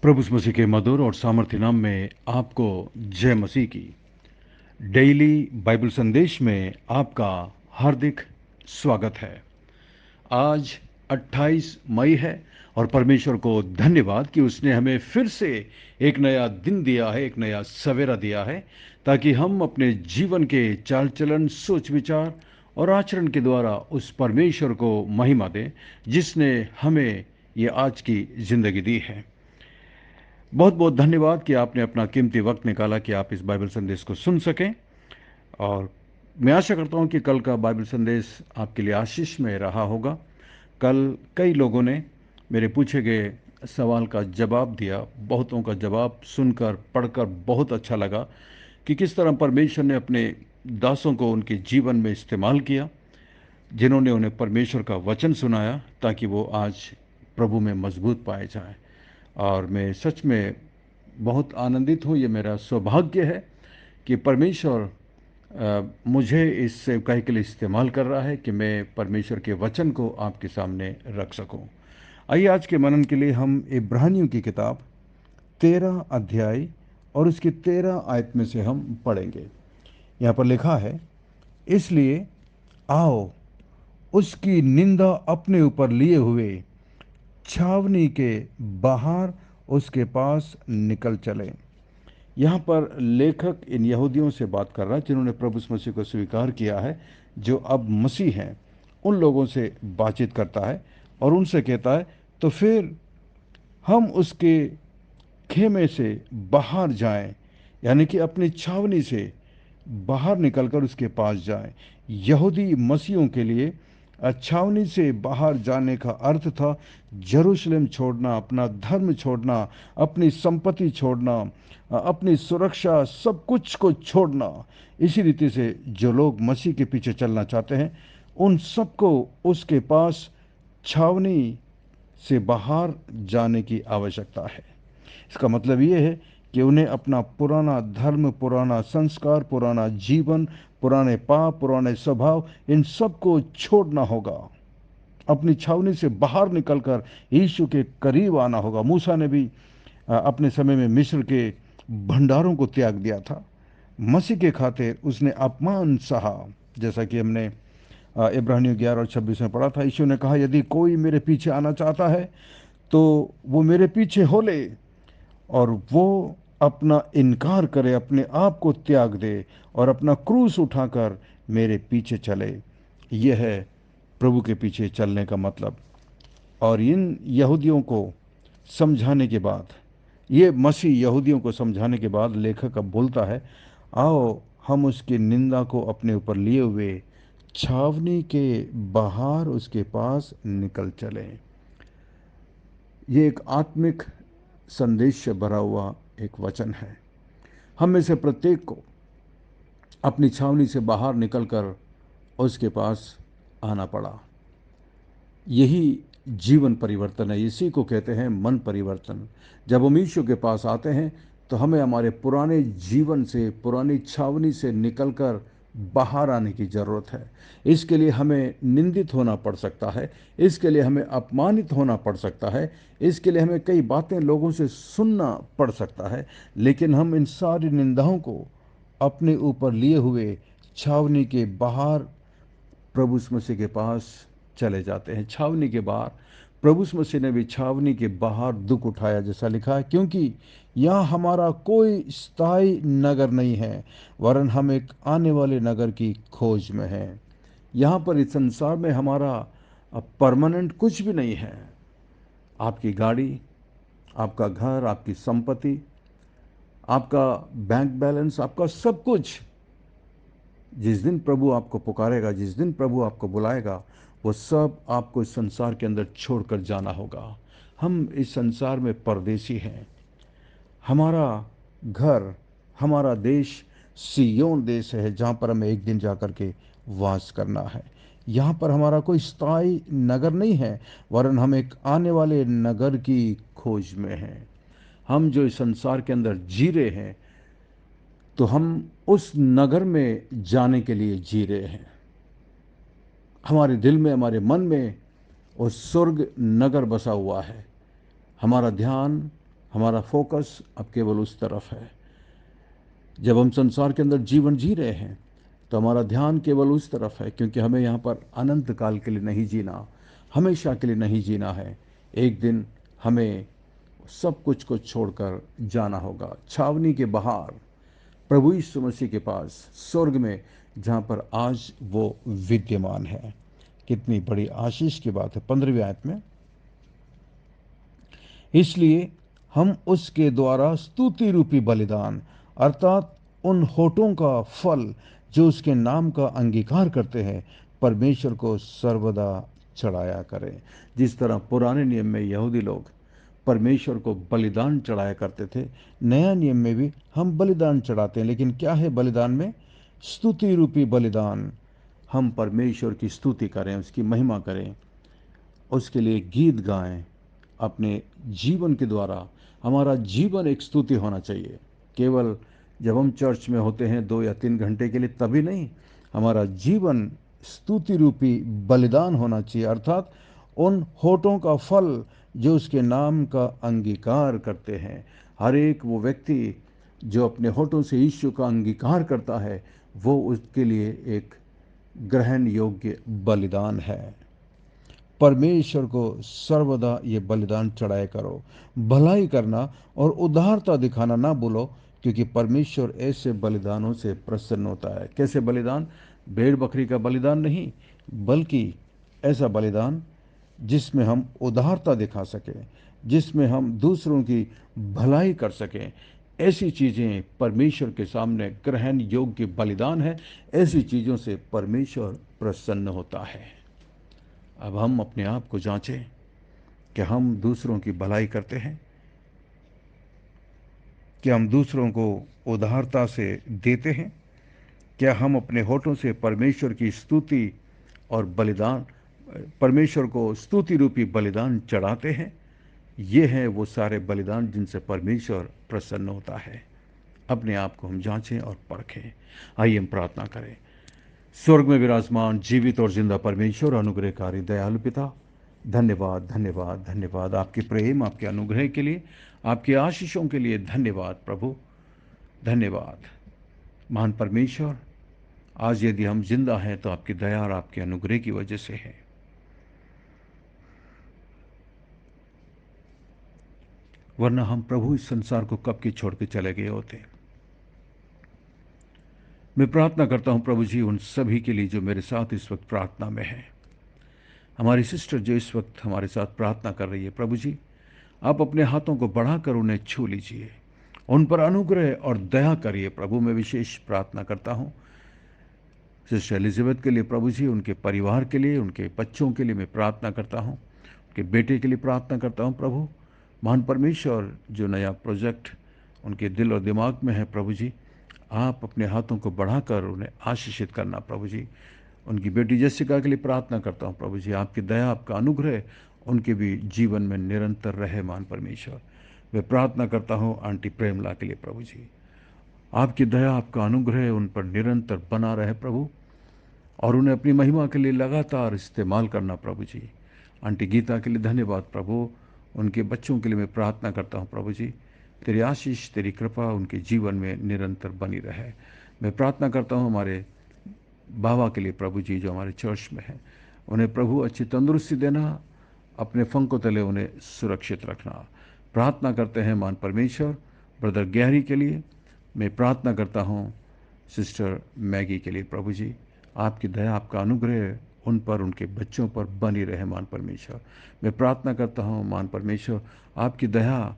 प्रभु यीशु मसीह के मधुर और सामर्थ्य नाम में आपको जय मसीह की। डेली बाइबल संदेश में आपका हार्दिक स्वागत है। आज 28 मई है और परमेश्वर को धन्यवाद कि उसने हमें फिर से एक नया दिन दिया है, एक नया सवेरा दिया है, ताकि हम अपने जीवन के चाल चलन, सोच विचार और आचरण के द्वारा उस परमेश्वर को महिमा दें जिसने हमें ये आज की जिंदगी दी है। बहुत बहुत धन्यवाद कि आपने अपना कीमती वक्त निकाला कि आप इस बाइबल संदेश को सुन सकें। और मैं आशा करता हूं कि कल का बाइबल संदेश आपके लिए आशीष में रहा होगा। कल कई लोगों ने मेरे पूछे गए सवाल का जवाब दिया। बहुतों का जवाब सुनकर पढ़कर बहुत अच्छा लगा कि किस तरह परमेश्वर ने अपने दासों को उनके जीवन में इस्तेमाल किया, जिन्होंने उन्हें परमेश्वर का वचन सुनाया ताकि वो आज प्रभु में मजबूत पाए जाएं। और मैं सच में बहुत आनंदित हूँ। ये मेरा सौभाग्य है कि परमेश्वर मुझे इस सेवकाई के लिए इस्तेमाल कर रहा है कि मैं परमेश्वर के वचन को आपके सामने रख सकूं। आइए आज के मनन के लिए हम इब्रानियों की किताब 13 अध्याय और उसकी 13 आयत में से हम पढ़ेंगे। यहाँ पर लिखा है, इसलिए आओ उसकी निंदा अपने ऊपर लिए हुए छावनी के बाहर उसके पास निकल चले। यहाँ पर लेखक इन यहूदियों से बात कर रहा है जिन्होंने प्रभु यीशु मसीह को स्वीकार किया है, जो अब मसीह हैं। उन लोगों से बातचीत करता है और उनसे कहता है, तो फिर हम उसके खेमे से बाहर जाएं, यानी कि अपनी छावनी से बाहर निकलकर उसके पास जाएं। यहूदी मसीहों के लिए छावनी से बाहर जाने का अर्थ था यरूशलेम छोड़ना, अपना धर्म छोड़ना, अपनी संपत्ति छोड़ना, अपनी सुरक्षा, सब कुछ को छोड़ना। इसी रीति से जो लोग मसीह के पीछे चलना चाहते हैं, उन सबको उसके पास छावनी से बाहर जाने की आवश्यकता है। इसका मतलब ये है कि उन्हें अपना पुराना धर्म, पुराना संस्कार, पुराना जीवन, पुराने पाप, पुराने स्वभाव, इन सब को छोड़ना होगा। अपनी छावनी से बाहर निकलकर यीशु के करीब आना होगा। मूसा ने भी अपने समय में मिस्र के भंडारों को त्याग दिया था। मसीह के खातिर उसने अपमान सहा, जैसा कि हमने इब्रानियों 11 और 26 में पढ़ा था। यीशु ने कहा, यदि कोई मेरे पीछे आना चाहता है तो वो मेरे पीछे हो ले और वो अपना इनकार करे, अपने आप को त्याग दे और अपना क्रूस उठाकर मेरे पीछे चले। यह है प्रभु के पीछे चलने का मतलब। और इन यहूदियों को समझाने के बाद, ये मसीह यहूदियों को समझाने के बाद लेखक अब बोलता है, आओ हम उसकी निंदा को अपने ऊपर लिए हुए छावनी के बाहर उसके पास निकल चलें। ये एक आत्मिक संदेश से भरा हुआ एक वचन है। हम में से प्रत्येक को अपनी छावनी से बाहर निकलकर उसके पास आना पड़ा। यही जीवन परिवर्तन है। इसी को कहते हैं मन परिवर्तन। जब हम ईश्वर के पास आते हैं तो हमें हमारे पुराने जीवन से, पुरानी छावनी से निकलकर बाहर आने की ज़रूरत है। इसके लिए हमें निंदित होना पड़ सकता है, इसके लिए हमें अपमानित होना पड़ सकता है, इसके लिए हमें कई बातें लोगों से सुनना पड़ सकता है, लेकिन हम इन सारी निंदाओं को अपने ऊपर लिए हुए छावनी के बाहर प्रभु यीशु मसीह के पास चले जाते हैं। छावनी के बाहर प्रभु यीशु मसीह ने भी छावनी के बाहर दुख उठाया, जैसा लिखा है, क्योंकि यहाँ हमारा कोई स्थायी नगर नहीं है, वरन हम एक आने वाले नगर की खोज में हैं। यहाँ पर इस संसार में हमारा परमानेंट कुछ भी नहीं है। आपकी गाड़ी, आपका घर, आपकी संपत्ति, आपका बैंक बैलेंस, आपका सब कुछ, जिस दिन प्रभु आपको पुकारेगा, जिस दिन प्रभु आपको बुलाएगा, वो सब आपको इस संसार के अंदर छोड़कर जाना होगा। हम इस संसार में परदेसी हैं। हमारा घर, हमारा देश सिय्योन देश है, जहाँ पर हमें एक दिन जाकर के वास करना है। यहाँ पर हमारा कोई स्थायी नगर नहीं है, वरन हम एक आने वाले नगर की खोज में हैं। हम जो इस संसार के अंदर जी रहे हैं, तो हम उस नगर में जाने के लिए जी रहे हैं। हमारे दिल में, हमारे मन में वो स्वर्ग नगर बसा हुआ है। हमारा ध्यान, हमारा फोकस अब केवल उस तरफ है। जब हम संसार के अंदर जीवन जी रहे हैं तो हमारा ध्यान केवल उस तरफ है, क्योंकि हमें यहाँ पर अनंत काल के लिए नहीं जीना, हमेशा के लिए नहीं जीना है। एक दिन हमें सब कुछ को छोड़कर जाना होगा छावनी के बाहर, प्रभु यीशु मसीह के पास, स्वर्ग में, जहाँ पर आज वो विद्यमान है। कितनी बड़ी आशीष की बात है 15वीं आयत में। इसलिए हम उसके द्वारा स्तुति रूपी बलिदान, अर्थात उन होठों का फल जो उसके नाम का अंगीकार करते हैं, परमेश्वर को सर्वदा चढ़ाया करें। जिस तरह पुराने नियम में यहूदी लोग परमेश्वर को बलिदान चढ़ाया करते थे, नया नियम में भी हम बलिदान चढ़ाते हैं। लेकिन क्या है बलिदान में? स्तुति रूपी बलिदान। हम परमेश्वर की स्तुति करें, उसकी महिमा करें, उसके लिए गीत गाएं। अपने जीवन के द्वारा हमारा जीवन एक स्तुति होना चाहिए। केवल जब हम चर्च में होते हैं 2 या 3 घंटे के लिए तभी नहीं, हमारा जीवन स्तुति रूपी बलिदान होना चाहिए, अर्थात उन होठों का फल जो उसके नाम का अंगीकार करते हैं। हर एक वो व्यक्ति जो अपने होठों से यीशु का अंगीकार करता है, वो उसके लिए एक ग्रहण योग्य बलिदान है। परमेश्वर को सर्वदा ये बलिदान चढ़ाया करो। भलाई करना और उदारता दिखाना ना भूलो, क्योंकि परमेश्वर ऐसे बलिदानों से प्रसन्न होता है। कैसे बलिदान? भेड़ बकरी का बलिदान नहीं, बल्कि ऐसा बलिदान जिसमें हम उदारता दिखा सकें, जिसमें हम दूसरों की भलाई कर सकें। ऐसी चीज़ें परमेश्वर के सामने ग्रहण योग्य बलिदान है। ऐसी चीज़ों से परमेश्वर प्रसन्न होता है। अब हम अपने आप को जांचें कि हम दूसरों की भलाई करते हैं, क्या हम दूसरों को उदारता से देते हैं, क्या हम अपने होठों से परमेश्वर की स्तुति और बलिदान, परमेश्वर को स्तुति रूपी बलिदान चढ़ाते हैं। ये हैं वो सारे बलिदान जिनसे परमेश्वर प्रसन्न होता है। अपने आप को हम जांचें और परखें। आइए हम प्रार्थना करें। स्वर्ग में विराजमान जीवित और जिंदा परमेश्वर, अनुग्रहकारी दयालु पिता, धन्यवाद धन्यवाद धन्यवाद आपके प्रेम, आपके अनुग्रह के लिए, आपकी आशीषों के लिए धन्यवाद प्रभु, धन्यवाद महान परमेश्वर। आज यदि हम जिंदा हैं तो आपकी दया और आपके अनुग्रह की वजह से है। वरना हम प्रभु इस संसार को कब के छोड़ के चले गए होते। मैं प्रार्थना करता हूं प्रभु जी उन सभी के लिए जो मेरे साथ इस वक्त प्रार्थना में है। हमारी सिस्टर जो इस वक्त हमारे साथ प्रार्थना कर रही है, प्रभु जी आप अपने हाथों को बढ़ाकर उन्हें छू लीजिए, उन पर अनुग्रह और दया करिए प्रभु। मैं विशेष प्रार्थना करता हूं सिस्टर एलिजाबेथ के लिए प्रभु जी, उनके परिवार के लिए, उनके बच्चों के लिए मैं प्रार्थना करता हूं, उनके बेटे के लिए प्रार्थना करता हूं प्रभु। महान परमेश्वर जो नया प्रोजेक्ट उनके दिल और दिमाग में है प्रभु जी, आप अपने हाथों को बढ़ाकर उन्हें आशीषित करना प्रभु जी। उनकी बेटी जसिका के लिए प्रार्थना करता हूं प्रभु जी, आपकी दया, आपका अनुग्रह उनके भी जीवन में निरंतर रहे महान परमेश्वर। मैं प्रार्थना करता हूं आंटी प्रेमला के लिए प्रभु जी, आपकी दया, आपका अनुग्रह उन पर निरंतर बना रहे प्रभु, और उन्हें अपनी महिमा के लिए लगातार इस्तेमाल करना प्रभु जी। आंटी गीता के लिए धन्यवाद प्रभु, उनके बच्चों के लिए मैं प्रार्थना करता हूं प्रभु जी, तेरी आशीष, तेरी कृपा उनके जीवन में निरंतर बनी रहे। मैं प्रार्थना करता हूं हमारे बाबा के लिए प्रभु जी जो हमारे चर्च में है, उन्हें प्रभु अच्छी तंदुरुस्ती देना, अपने फंकों तले उन्हें सुरक्षित रखना। प्रार्थना करते हैं मान परमेश्वर ब्रदर गैरी के लिए। मैं प्रार्थना करता हूं सिस्टर मैगी के लिए प्रभु जी, आपकी दया, आपका अनुग्रह उन पर, उनके बच्चों पर बनी रहे मान परमेश्वर। मैं प्रार्थना करता हूं मान परमेश्वर आपकी दया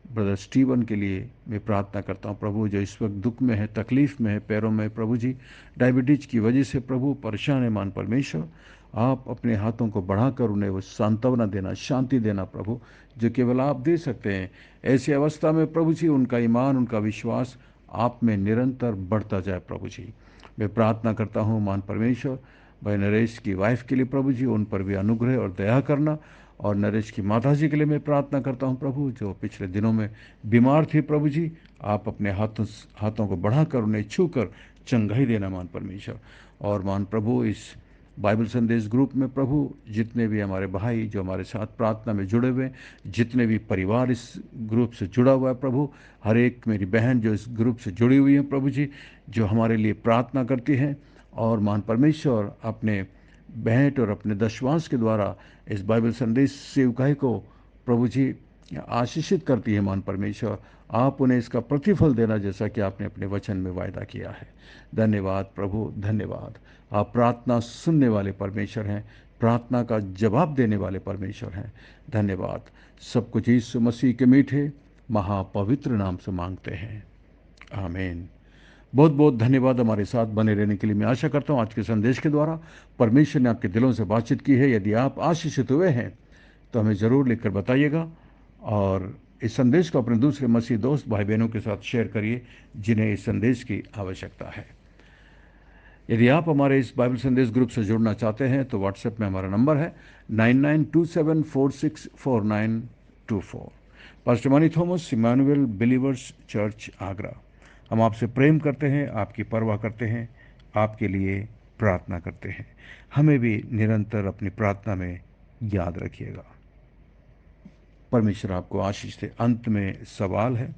ब्रदर स्टीवन के लिए मैं प्रार्थना करता हूं प्रभु, जो इस वक्त दुख में है, तकलीफ में है, पैरों में प्रभु जी डायबिटीज की वजह से प्रभु परेशान है मान परमेश्वर। आप अपने हाथों को बढ़ाकर उन्हें वो सांत्वना देना, शांति देना प्रभु, जो केवल आप दे सकते हैं। ऐसी अवस्था में प्रभु जी उनका ईमान, उनका विश्वास आप में निरंतर बढ़ता जाए प्रभु जी। मैं प्रार्थना करता हूँ मान परमेश्वर भाई नरेश की वाइफ के लिए प्रभु जी, उन पर भी अनुग्रह और दया करना। और नरेश की माता जी के लिए मैं प्रार्थना करता हूँ प्रभु, जो पिछले दिनों में बीमार थी प्रभु जी, आप अपने हाथों को बढ़ाकर उन्हें छूकर चंगाई देना मान परमेश्वर। और मान प्रभु इस बाइबल संदेश ग्रुप में प्रभु जितने भी हमारे भाई जो हमारे साथ प्रार्थना में जुड़े हुए, जितने भी परिवार इस ग्रुप से जुड़ा हुआ है प्रभु, हर एक मेरी बहन जो इस ग्रुप से जुड़ी हुई है प्रभु जी, जो हमारे लिए प्रार्थना करती है और महान परमेश्वर अपने भेंट और अपने दशवांश के द्वारा इस बाइबल संदेश सेवकाई को प्रभु जी आशीषित करती है। महान परमेश्वर, आप उन्हें इसका प्रतिफल देना जैसा कि आपने अपने वचन में वायदा किया है। धन्यवाद प्रभु, धन्यवाद। आप प्रार्थना सुनने वाले परमेश्वर हैं, प्रार्थना का जवाब देने वाले परमेश्वर हैं। धन्यवाद। सब कुछ यीशु मसीह के मीठे महापवित्र नाम से मांगते हैं, आमीन। बहुत बहुत धन्यवाद हमारे साथ बने रहने के लिए। मैं आशा करता हूँ आज के संदेश के द्वारा परमेश्वर ने आपके दिलों से बातचीत की है। यदि आप आशीषित हुए हैं तो हमें ज़रूर लिखकर बताइएगा और इस संदेश को अपने दूसरे मसीह दोस्त भाई बहनों के साथ शेयर करिए जिन्हें इस संदेश की आवश्यकता है। यदि आप हमारे इस बाइबल संदेश ग्रुप से जुड़ना चाहते हैं तो व्हाट्सएप में हमारा नंबर है 9927464924। Pastor Mani Thomas, Emmanuel Believers Church, Agra. हम आपसे प्रेम करते हैं, आपकी परवाह करते हैं, आपके लिए प्रार्थना करते हैं। हमें भी निरंतर अपनी प्रार्थना में याद रखिएगा। परमेश्वर आपको आशीष दे। अंत में सवाल है,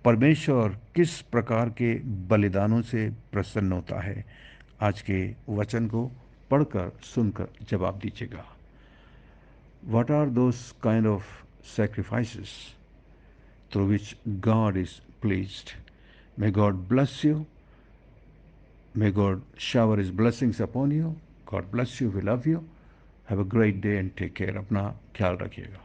परमेश्वर किस प्रकार के बलिदानों से प्रसन्न होता है? आज के वचन को पढ़कर सुनकर जवाब दीजिएगा। What are those kind of sacrifices through which God is pleased? May God bless you. May God shower His blessings upon you. God bless you. We love you. Have a great day and take care. अपना ख्याल रखिएगा।